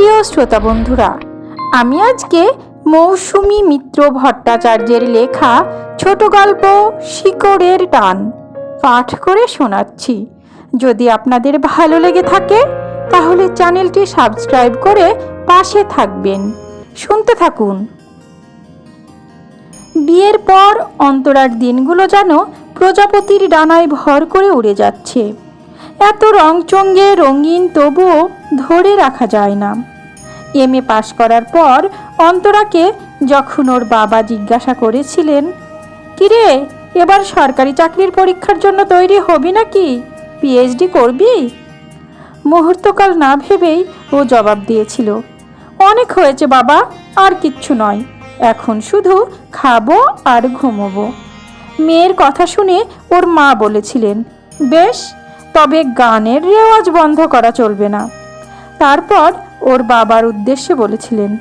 প্রিয় শ্রোতা বন্ধুরা, আমি আজকে মৌসুমী মিত্র ভট্টাচার্যের লেখা ছোট গল্প শিকড়ের টান পাঠ করে শোনাচ্ছি। যদি আপনাদের ভালো লেগে থাকে তাহলে চ্যানেলটি সাবস্ক্রাইব করে পাশে থাকবেন। শুনতে থাকুন। বিয়ের পর অন্তরার দিনগুলো যেন প্রজাপতির ডানায় ভর করে উড়ে যাচ্ছে। এত রংচঙ্গে রঙিন, তবুও ধরে রাখা যায় না। এমএ পাশ করার পর অন্তরাকে যখন ওর বাবা জিজ্ঞাসা করেছিলেন, কিরে এবার সরকারি চাকরির পরীক্ষার জন্য তৈরি হবি নাকি, পিএইচডি করবি? মুহূর্তকাল না ভেবেই ও জবাব দিয়েছিল, অনেক হয়েছে বাবা, আর কিচ্ছু নয়, এখন শুধু খাবো আর ঘুমোবো। মেয়ের কথা শুনে ওর মা বলেছিলেন, বেশ, তবে গানের রেওয়াজ বন্ধ করা চলবে না। তারপর ওর বাবার উদ্দেশ্যে বলেছিলেন,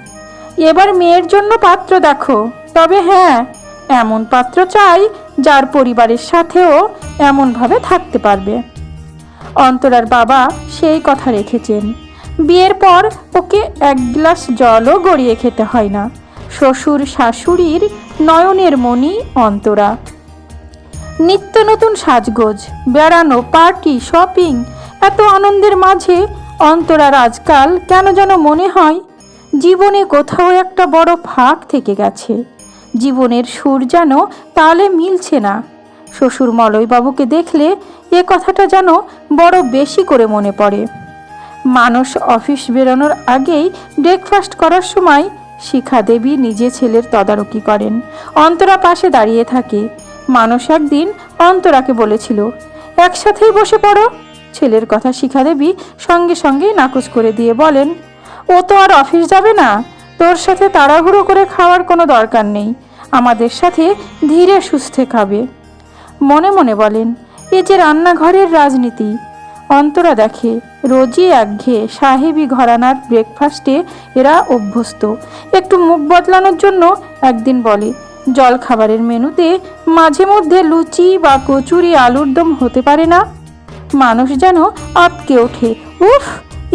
এবার মেয়ের জন্য পাত্র দেখো, তবে হ্যাঁ, এমন পাত্র চাই যার পরিবারের সাথেও এমনভাবে থাকতে পারবে। অন্তরার বাবা সেই কথা রেখেছেন। বিয়ের পর ওকে এক গ্লাস জলও গড়িয়ে খেতে হয় না। শ্বশুর শাশুড়ির নয়নের মণি অন্তরা। নিত্য নতুন সাজগোজ, বেড়ানো, পার্টি, শপিং, এত আনন্দের মাঝে অন্তরার আজকাল কেন যেন মনে হয় জীবনে কোথাও একটা বড় ফাঁক থেকে গেছে। জীবনের সুর যেন তালে মিলছে না। শ্বশুর মলয়বাবুকে দেখলে এ কথাটা যেন বড় বেশি করে মনে পড়ে। মানস অফিস বেরোনোর আগেই ব্রেকফাস্ট করার সময় শিখা দেবী নিজে ছেলের তদারকি করেন। অন্তরা পাশে দাঁড়িয়ে থাকে। মানস একদিন অন্তরাকে বলেছিল, একসাথেই বসে পড়ো। ছেলের কথা শিখা দেবী সঙ্গে সঙ্গেই নাকচ করে দিয়ে বলেন, ও তো আর অফিস যাবে না, তোর সাথে তাড়াহুড়ো করে খাওয়ার কোনো দরকার নেই, আমাদের সাথে ধীরে সুস্থে খাবে। মনে মনে বলেন, এ যে রান্নাঘরের রাজনীতি। অন্তরা দেখে রোজই একঘেয়ে সাহেবি ঘরানার ব্রেকফাস্টে এরা অভ্যস্ত। একটু মুখ বদলানোর জন্য একদিন বলে, জল খাবারের মেনুতে মাঝে মধ্যে লুচি বা কচুরি আলুর দম হতে পারে না? মানুষ যেন আটকে ওঠে, উফ,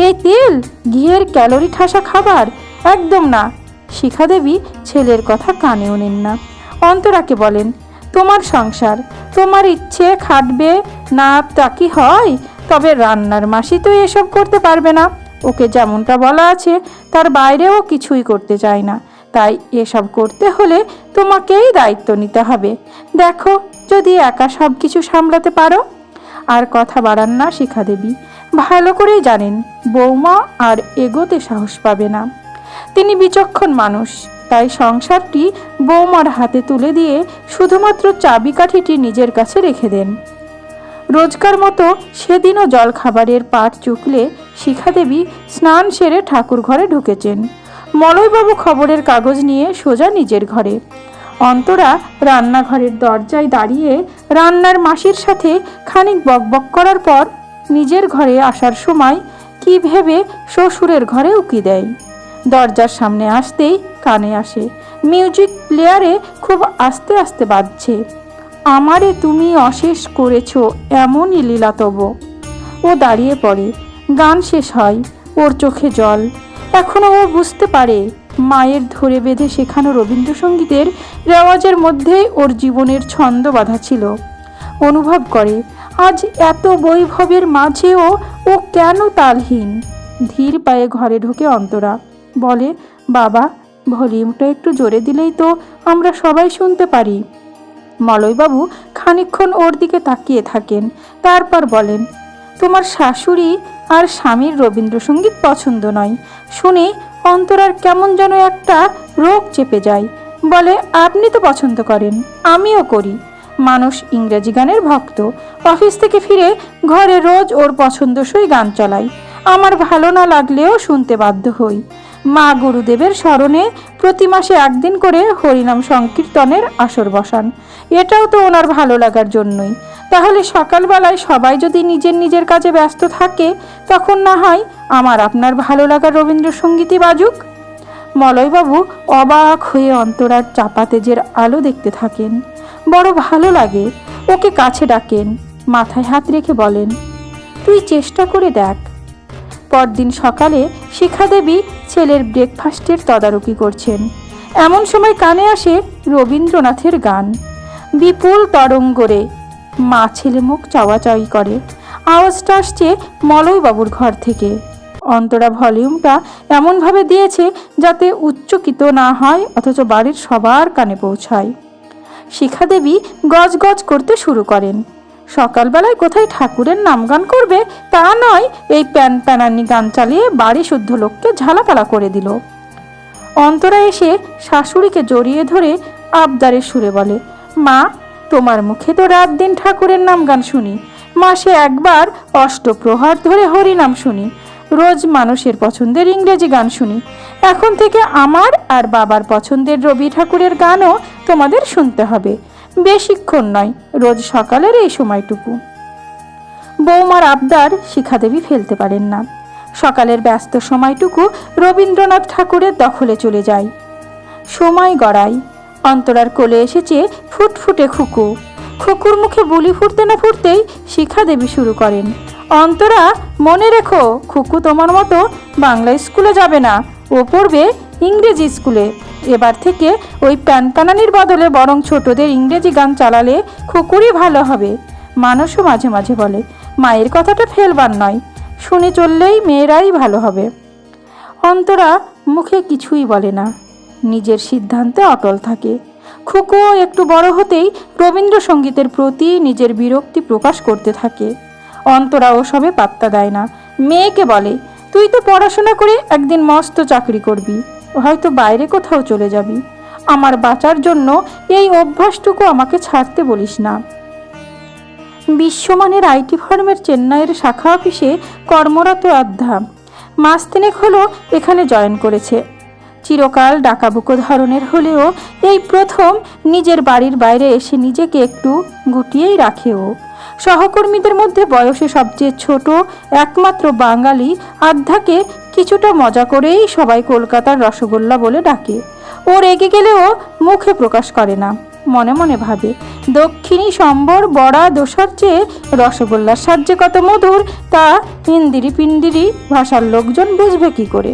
এই তেল ঘিয়ের ক্যালোরি ঠাসা খাবার একদম না। শিখা দেবী ছেলের কথা কানেও নেন না। অন্তরাকে বলেন, তোমার সংসার, তোমার ইচ্ছে খাটবে না, তা কি হয়? তবে রান্নার মাসি তো এসব করতে পারবে না। ওকে যেমনটা বলা আছে তার বাইরেও কিছুই করতে চায় না। তাই এসব করতে হলে তোমাকেই দায়িত্ব নিতে হবে। দেখো যদি একা সব কিছু সামলাতে পারো। আর কথা বাড়ান না শিখা দেবী। ভালো করেই জানেন বৌমা আর এগোতে সাহস পাবে না। তিনি বিচক্ষণ মানুষ, তাই সংসারটি বৌমার হাতে তুলে দিয়ে শুধুমাত্র চাবিকাঠিটি নিজের কাছে রেখে দেন। রোজকার মতো সেদিনও জল খাবারের পাট চুকলে শিখা দেবী স্নান সেরে ঠাকুর ঘরে ঢুকেছেন। মলয়বাবু খবরের কাগজ নিয়ে সোজা নিজের ঘরে। অন্তরা রান্নাঘরের দরজায় দাঁড়িয়ে রান্নার মাসির সাথে খানিক বকবক করার পর নিজের ঘরে আসার সময় কি ভেবে শ্বশুরের ঘরে উকি দেয়। দরজার সামনে আসতেই কানে আসে, মিউজিক প্লেয়ারে খুব আস্তে আস্তে বাজছে, আমারে তুমি অশেষ করেছ এমনই লীলাতব। ও দাঁড়িয়ে পড়ে। গান শেষ হয়, ওর চোখে জল। এখনো ও বুঝতে পারে মায়ের ধরে বেঁধে শেখানো রবীন্দ্রসঙ্গীতের রেওয়াজের মধ্যেই ওর জীবনের ছন্দ বাঁধা ছিল। অনুভব করে আজ এত বৈভবের মাঝেও ও কেন তালহীন। ধীর পায়ে ঘরে ঢোকে অন্তরা, বলে, বাবা ভলিউমটা একটু জোরে দিলেই তো আমরা সবাই শুনতে পারি। মলয়বাবু খানিকক্ষণ ওর দিকে তাকিয়ে থাকেন, তারপর বলেন, তোমার শাশুড়ি আর স্বামীর রবীন্দ্রসঙ্গীত পছন্দ নয় শুনে অন্তরার কেমন যেন একটা রোগ চেপে যায়। বলে, আপনি তো পছন্দ করেন, আমিও করি। মানুষ ইংরেজি গানের ভক্ত। অফিস থেকে ফিরে ঘরে রোজ ওর পছন্দসই গান চালাই। আমার ভালো না লাগলেও শুনতে বাধ্য হই। মা গুরুদেবের স্মরণে প্রতি মাসে একদিন করে হরিনাম সংকীর্তনের আসর বসান। এটাও তো ওনার ভালো লাগার জন্যই। তাহলে সকালবেলায় সবাই যদি নিজের নিজের কাজে ব্যস্ত থাকে, তখন না হয় আমার আপনার ভালো লাগার রবীন্দ্রসঙ্গীতই বাজুক। মলয়বাবু অবাক হয়ে অন্তরার চাপা তেজের আলো দেখতে থাকেন। বড় ভালো লাগে। ওকে কাছে ডাকেন, মাথায় হাত রেখে বলেন, তুই চেষ্টা করে দেখ। পরদিন সকালে শিখা দেবী ছেলের ব্রেকফাস্টের তদারকি করছেন। এমন সময় কানে আসে রবীন্দ্রনাথের গান, বিপুল তরঙ্গরে। মা ছেলে মুখ চাওয়াচাওয়ি করে। আওয়াজটা আসছে মলয়বাবুর ঘর থেকে। অন্তরা ভলিউমটা এমনভাবে দিয়েছে যাতে উচ্চকিত না হয় অথচ বাড়ির সবার কানে পৌঁছায়। শিখা দেবী গজগজ করতে শুরু করেন। সকালবেলায় কোথায় ঠাকুরের নাম গান করবে তা নয়, এই প্যান প্যানানি গান চালিয়ে বাড়ি শুদ্ধ লোককে ঝালাপালা করে দিল। অন্তরা এসে শাশুড়িকে জড়িয়ে ধরে আবদারের সুরে বলে, মা, তোমার মুখে তো রাত দিন ঠাকুরের নাম গান শুনি, মাসে একবার অষ্টপ্রহর ধরে হরিনাম শুনি, রোজ মানুষের পছন্দের ইংরেজি গান শুনি। এখন থেকে আমার আর বাবার পছন্দের রবি ঠাকুরের গানও তোমাদের শুনতে হবে। বেশিক্ষণ নয়, রোজ সকালের এই সময়টুকু। বৌমার আবদার শিখা দেবী ফেলতে পারেন না। সকালের ব্যস্ত সময়টুকু রবীন্দ্রনাথ ঠাকুরের দখলে চলে যায়। সময় গড়ায়। অন্তরার কোলে এসেছে ফুটফুটে খুকু। খুকুর মুখে বুলি ফুটতে না ফুটতেই শিখা দেবী শুরু করেন, অন্তরা, মনে রেখো, খুকু তোমার মতো বাংলা স্কুলে যাবে না, ও পড়বে ইংরেজি স্কুলে। এবার থেকে ওই প্যানপ্যানানির বদলে বরং ছোটদের ইংরেজি গান চালালে খুকুরই ভালো হবে। মানুষও মাঝে মাঝে বলে, মায়ের কথাটা ফেলবার নয়, শুনে চললেই মেয়েরাই ভালো হবে। অন্তরা মুখে কিছুই বলে না, নিজের সিদ্ধান্তে অটল থাকে। খুকুও একটু বড় হতেই রবীন্দ্রসঙ্গীতের প্রতি নিজের বিরক্তি প্রকাশ করতে থাকে। অন্তরা ওসবে পাত্তা দেয় না। মেয়েকে বলে, তুই তো পড়াশোনা করে একদিন মস্ত চাকরি করবি, হয়তো বাইরে কোথাও চলে যাবি। আমার বাঁচার জন্য এই অভ্যাসটুকু আমাকে ছাড়তে বলিস না। বিশ্বমানের আইটি ফার্মের চেন্নাইয়ের শাখা অফিসে কর্মরত আধ্যা মাস তিনেক হলো এখানে জয়েন করেছে। চিরকাল ডাকাবুকো ধরনের হলেও এই প্রথম নিজের বাড়ির বাইরে এসে নিজেকে একটু গুটিয়েই রাখে ও। সহকর্মীদের মধ্যে বয়সে সবচেয়ে ছোট একমাত্র বাঙালি আধ্যাকে কিছুটা মজা করেই সবাই কলকাতার রসগোল্লা বলে ডাকে। ও রেগে গেলেও মুখে প্রকাশ করে না, মনে মনে ভাবে, দক্ষিণী সম্বর বড়া দোসার চেয়ে রসগোল্লার স্বাদ যে কত মধুর তা ইন্দিরি পিন্দিরি ভাষার লোকজন বুঝবে কি করে।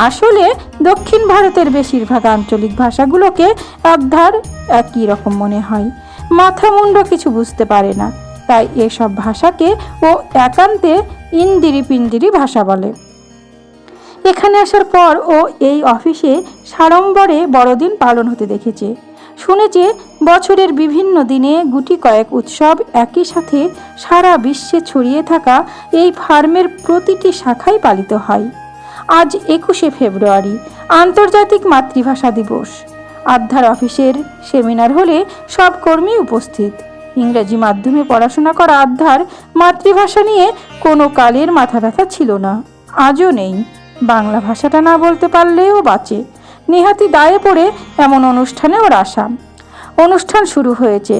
আসলে দক্ষিণ ভারতের বেশিরভাগ আঞ্চলিক ভাষাগুলোকে আধ্যার একই রকম মনে হয়। মাথা মুন্ড কিছু বুঝতে পারে না, তাই এসব ভাষাকে ও একান্তে ইন্দিরি পিন্দিরি ভাষা বলে। এখানে আসার পর ও এই অফিসে সাড়ম্বরে বড়দিন পালন হতে দেখেছে। শুনেছে বছরের বিভিন্ন দিনে গুটি কয়েক উৎসব একই সাথে সারা বিশ্বে ছড়িয়ে থাকা এই ফার্মের প্রতিটি শাখায় পালিত হয়। আজ 21শে ফেব্রুয়ারি, আন্তর্জাতিক মাতৃভাষা দিবস। আধ্যার অফিসের সেমিনার হলে সব কর্মী উপস্থিত। ইংরেজি মাধ্যমে পড়াশোনা করা আধ্যার মাতৃভাষা নিয়ে কোনো কালের মাথা ব্যথা ছিল না, আজও নেই। বাংলা ভাষাটা না বলতে পারলেও বাঁচে। নেহাতি দায়ে পড়ে এমন অনুষ্ঠানে ওর আশা। অনুষ্ঠান শুরু হয়েছে।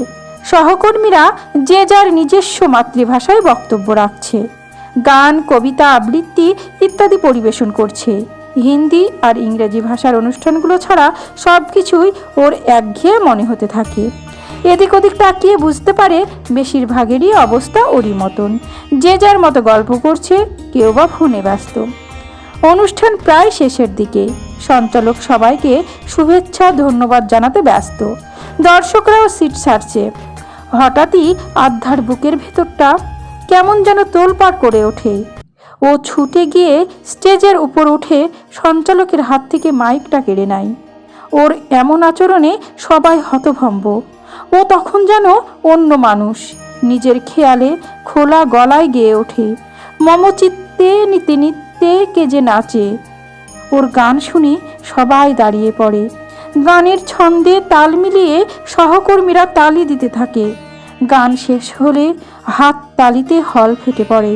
সহকর্মীরা যে যার নিজস্ব মাতৃভাষায় বক্তব্য রাখছে, গান, কবিতা, আবৃত্তি ইত্যাদি পরিবেশন করছে। হিন্দি আর ইংরেজি ভাষার অনুষ্ঠানগুলো ছাড়া সব কিছুই ওর একঘেয়ে মনে হতে থাকে। এদিক ওদিক তাকিয়ে বুঝতে পারে বেশিরভাগেরই অবস্থা ওরই মতন, যে যার মতো গল্প করছে, কেউ বা ফোনে ব্যস্ত। অনুষ্ঠান প্রায় শেষের দিকে। সঞ্চালক সবাইকে শুভেচ্ছা ধন্যবাদ জানাতে ব্যস্ত। দর্শকরাও সিট ছাড়ছে। হঠাৎই আধ্যার বুকের ভেতরটা কেমন যেন তোলপাড় করে ওঠে। ও ছুটে গিয়ে স্টেজের উপর উঠে সঞ্চালকের হাত থেকে মাইকটা কেড়ে নেয়। ওর এমন আচরণে সবাই হতভম্ব। ও তখন যেন অন্য মানুষ, নিজের খেয়ালে খোলা গলায় গেয়ে ওঠে, মমচিত্তে নিতে নিতে কে যে নাচে। ওর গান শুনে সবাই দাঁড়িয়ে পড়ে। গানের ছন্দে তাল মিলিয়ে সহকর্মীরা তালি দিতে থাকে। গান শেষ হলে হাত তালিতে হল ফেটে পড়ে।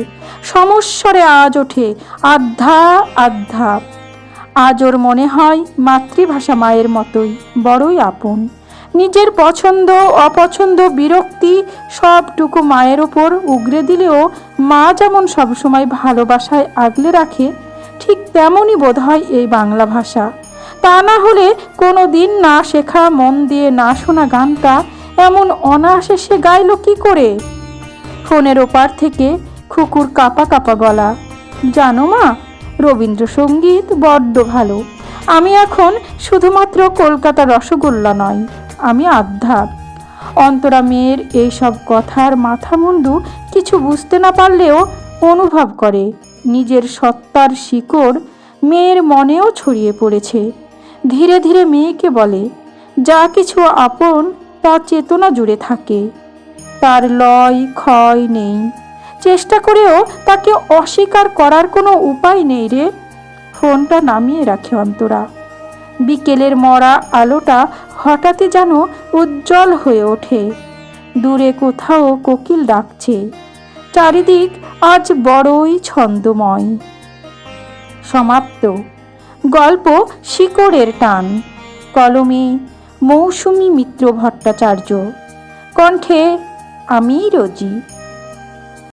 সমস্বরে আজ ওঠে, আধ্যা আধ্যা। আজ ওর মনে হয় মাতৃভাষা মায়ের মতোই বড়ই আপন। নিজের পছন্দ অপছন্দ বিরক্তি সবটুকু মায়ের ওপর উগরে দিলেও মা যেমন সবসময় ভালোবাসায় আগলে রাখে, ঠিক তেমনই বোধহয় এই বাংলা ভাষা। তা না হলে কোনো দিন না শেখা, মন দিয়ে না শোনা গানটা এমন অনায়াসে সে গাইল কি করে? ফোনের ওপার থেকে খুকুর কাঁপা কাঁপা গলা, জানো মা, রবীন্দ্রসঙ্গীত বড্ড ভালো। আমি এখন শুধুমাত্র কলকাতার রসগোল্লা নয়, আমি আধ্যা। অন্তরা মেয়ের এইসব কথার মাথা মুন্ডু কিছু বুঝতে না পারলেও অনুভব করে নিজের সত্তার শিকড় মেয়ের মনেও ছড়িয়ে পড়েছে। ধীরে ধীরে মেয়েকে বলে, যা কিছু আপন তা চেতনা জুড়ে থাকে, তার লয় ক্ষয় নেই। চেষ্টা করেও তাকে অস্বীকার করার কোনো উপায় নেই রে। ফোনটা নামিয়ে রাখে অন্তরা। বিকেলের মরা আলোটা হঠাৎই যেন উজ্জ্বল হয়ে ওঠে। দূরে কোথাও কোকিল ডাকছে। চারিদিক আজ বড়ই ছন্দময়। সমাপ্ত। গল্প শিকড়ের টান। কলমে মৌসুমী মিত্র ভট্টাচার্য। কণ্ঠে আমি রোজি।